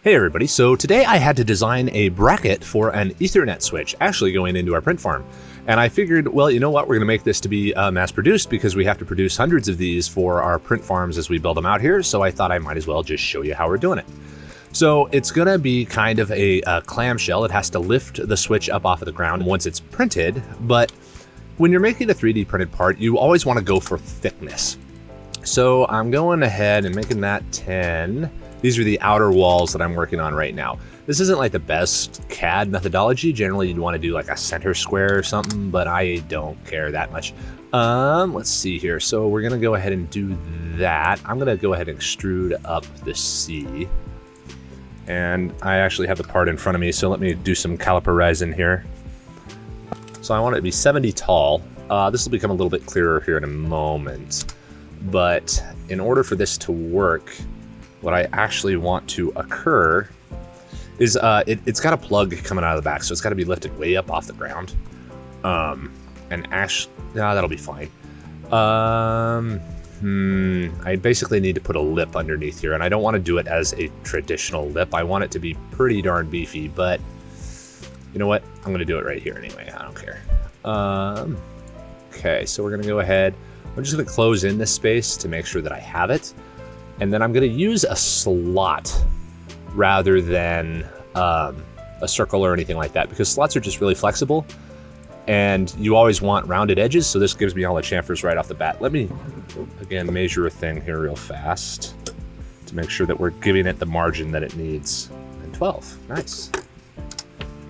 Hey everybody, so today I had to design a bracket for an Ethernet switch actually going into our print farm. And I figured, well, you know what, we're going to make this to be mass produced because we have to produce hundreds of these for our print farms as we build them out here. So I thought I might as well just show you how we're doing it. So it's going to be kind of a clamshell. It has to lift the switch up off of the ground once it's printed. But when you're making a 3D printed part, you always want to go for thickness. So I'm going ahead and making that 10. These are the outer walls that I'm working on right now. This isn't like the best CAD methodology. Generally, you'd want to do like a center square or something, but I don't care that much. Let's see here. So we're going to go ahead and do that. I'm going to go ahead and extrude up the C. And I actually have the part in front of me, so let me do some caliper resin here. So I want it to be 70 tall. This will become a little bit clearer here in a moment. But in order for this to work, what I actually want to occur is it's got a plug coming out of the back, so it's got to be lifted way up off the ground. That'll be fine. I basically need to put a lip underneath here, and I don't want to do it as a traditional lip. I want it to be pretty darn beefy, but you know what? I'm going to do it right here anyway. I don't care. Okay, so we're going to go ahead. I'm just going to close in this space to make sure that I have it. And then I'm going to use a slot rather than a circle or anything like that, because slots are just really flexible and you always want rounded edges. So this gives me all the chamfers right off the bat. Let me, again, measure a thing here real fast to make sure that we're giving it the margin that it needs. And 12, nice.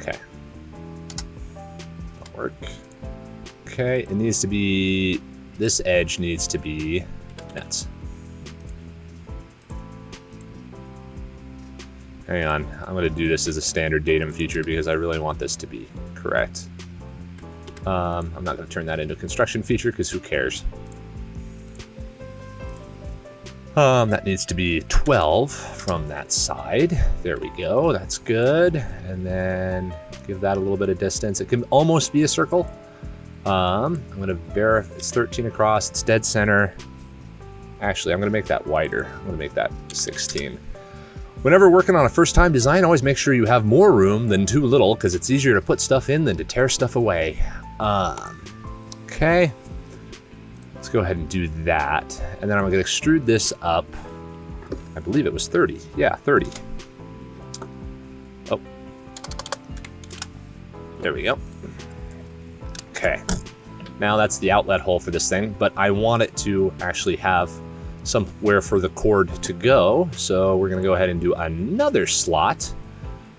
Okay. That'll work. Okay, it needs to be, this edge needs to be nuts. Hang on, I'm going to do this as a standard datum feature because I really want this to be correct. I'm not going to turn that into a construction feature because who cares? That needs to be 12 from that side. There we go, that's good. And then give that a little bit of distance. It can almost be a circle. I'm going to verify it's 13 across, it's dead center. Actually, I'm going to make that wider. I'm going to make that 16. Whenever working on a first-time design, always make sure you have more room than too little, because it's easier to put stuff in than to tear stuff away. Okay, let's go ahead and do that. And then I'm going to extrude this up. I believe it was 30. Yeah, 30. Oh, there we go. Okay, now that's the outlet hole for this thing, but I want it to actually have somewhere for the cord to go. So we're going to go ahead and do another slot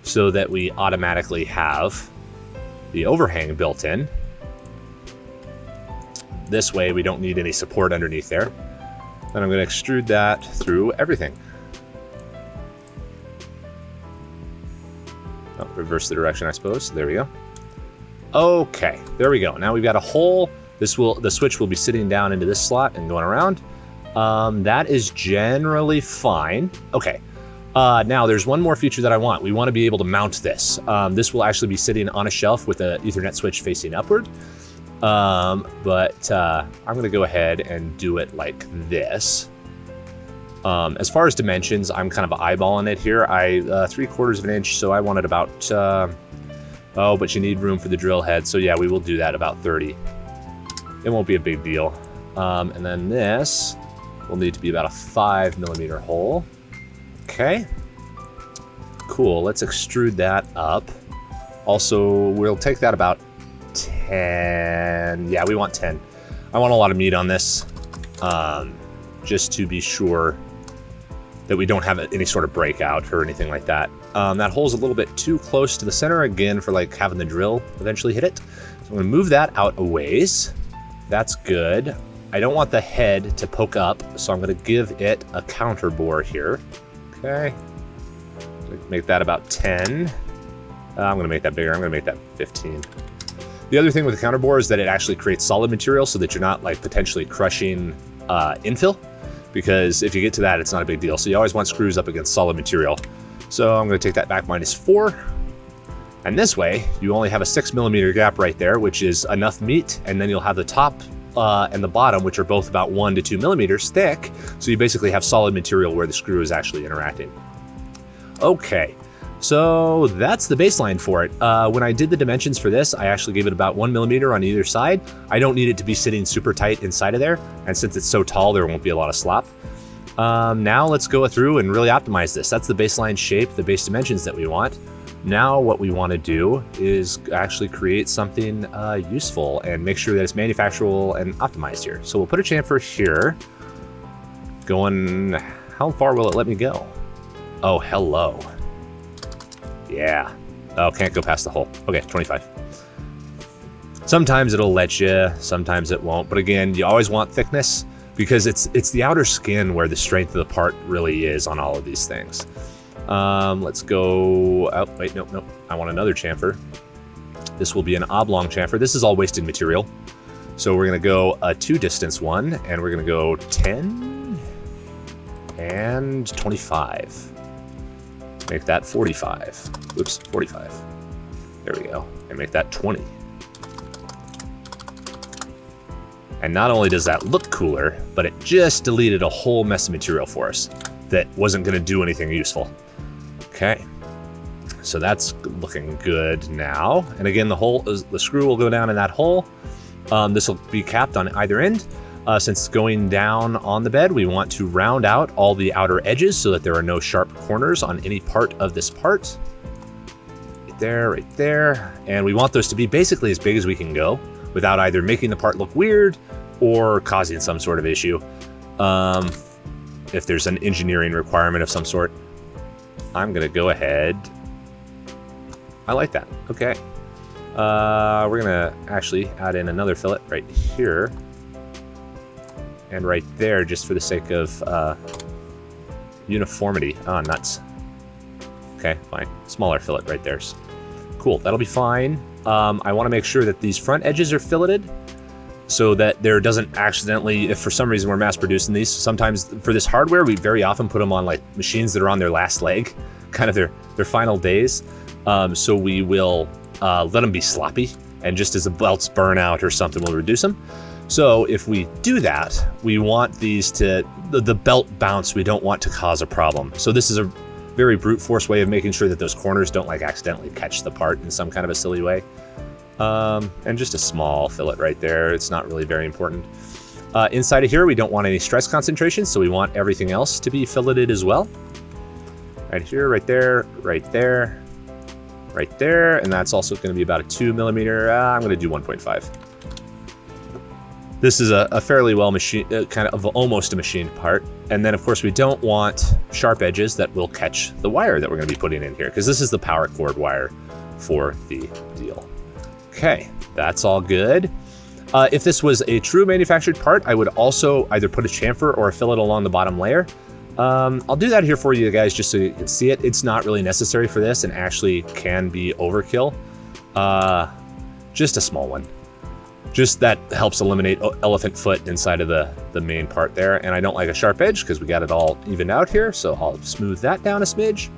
so that we automatically have the overhang built in. This way we don't need any support underneath there. Then I'm going to extrude that through everything. Oh, reverse the direction, I suppose. There we go. Okay, there we go. Now we've got a hole. The switch will be sitting down into this slot and going around. That is generally fine. Okay. Now there's one more feature that I want. We want to be able to mount this. This will actually be sitting on a shelf with an Ethernet switch facing upward. I'm going to go ahead and do it like this. As far as dimensions, I'm kind of eyeballing it here. 3/4 of an inch, so I want it about, oh, but you need room for the drill head. So yeah, we will do that about 30. It won't be a big deal. And then this will need to be about a 5mm hole. Okay, cool. Let's extrude that up. Also, we'll take that about 10. Yeah, we want 10. I want a lot of meat on this, just to be sure that we don't have any sort of breakout or anything like that. That hole's a little bit too close to the center, again, for like having the drill eventually hit it. So I'm gonna move that out a ways. That's good. I don't want the head to poke up, so I'm going to give it a counter bore here. Okay. Make that about 10. I'm going to make that bigger. I'm going to make that 15. The other thing with the counter bore is that it actually creates solid material so that you're not like potentially crushing infill, because if you get to that, it's not a big deal. So you always want screws up against solid material. So I'm going to take that back -4. And this way, you only have a 6mm gap right there, which is enough meat, and then you'll have the top and the bottom, which are both about 1 to 2 millimeters thick. So you basically have solid material where the screw is actually interacting. Okay, so that's the baseline for it. When I did the dimensions for this, I actually gave it about 1 millimeter on either side. I don't need it to be sitting super tight inside of there, and since it's so tall, there won't be a lot of slop. Now let's go through and really optimize this. That's the baseline shape, the base dimensions that we want. Now what we want to do is actually create something useful and make sure that it's manufacturable and optimized here. So we'll put a chamfer here. Going, how far will it let me go? Oh, hello. Yeah. Oh, can't go past the hole. Okay, 25. Sometimes it'll let you, sometimes it won't. But again, you always want thickness because it's the outer skin where the strength of the part really is on all of these things. Let's go, oh, wait, nope. I want another chamfer. This will be an oblong chamfer. This is all wasted material. So we're gonna go a 2 distance one, and we're gonna go 10 and 25. Make that 45. Oops, 45. There we go. And make that 20. And not only does that look cooler, but it just deleted a whole mess of material for us that wasn't gonna do anything useful. Okay, so that's looking good now. And again, the screw will go down in that hole. This will be capped on either end. Since it's going down on the bed, we want to round out all the outer edges so that there are no sharp corners on any part of this part. Right there. And we want those to be basically as big as we can go without either making the part look weird or causing some sort of issue. If there's an engineering requirement of some sort. I'm gonna go ahead. I like that. Okay. We're gonna actually add in another fillet right here and right there, just for the sake of uniformity. Oh, nuts. Okay, fine. Smaller fillet right there. Cool. That'll be fine. I want to make sure that these front edges are filleted so that there doesn't accidentally, if for some reason we're mass producing these, sometimes for this hardware, we very often put them on like machines that are on their last leg, kind of their final days. So we will let them be sloppy, and just as the belts burn out or something, we'll reduce them. So if we do that, we want these to, the belt bounce, we don't want to cause a problem. So this is a very brute force way of making sure that those corners don't like accidentally catch the part in some kind of a silly way. And just a small fillet right there. It's not really very important. Inside of here, we don't want any stress concentration, so we want everything else to be filleted as well. Right here, right there, right there, right there. And that's also going to be about a 2 millimeter. I'm going to do 1.5. This is a fairly well machined, kind of almost a machined part. And then of course we don't want sharp edges that will catch the wire that we're going to be putting in here, because this is the power cord wire for the deal. Okay, that's all good. If this was a true manufactured part, I would also either put a chamfer or a fillet along the bottom layer. I'll do that here for you guys just so you can see it. It's not really necessary for this and actually can be overkill. Just a small one. Just that helps eliminate elephant foot inside of the main part there. And I don't like a sharp edge because we got it all evened out here. So I'll smooth that down a smidge.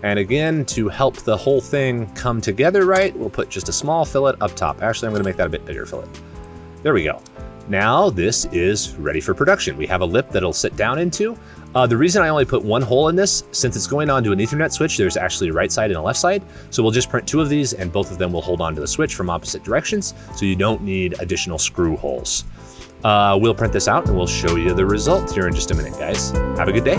And again, to help the whole thing come together right, we'll put just a small fillet up top. Actually, I'm going to make that a bit bigger fillet. There we go. Now this is ready for production. We have a lip that it'll sit down into. The reason I only put one hole in this, since it's going onto an Ethernet switch, there's actually a right side and a left side. So we'll just print 2 of these, and both of them will hold onto the switch from opposite directions. So you don't need additional screw holes. We'll print this out and we'll show you the result here in just a minute, guys. Have a good day.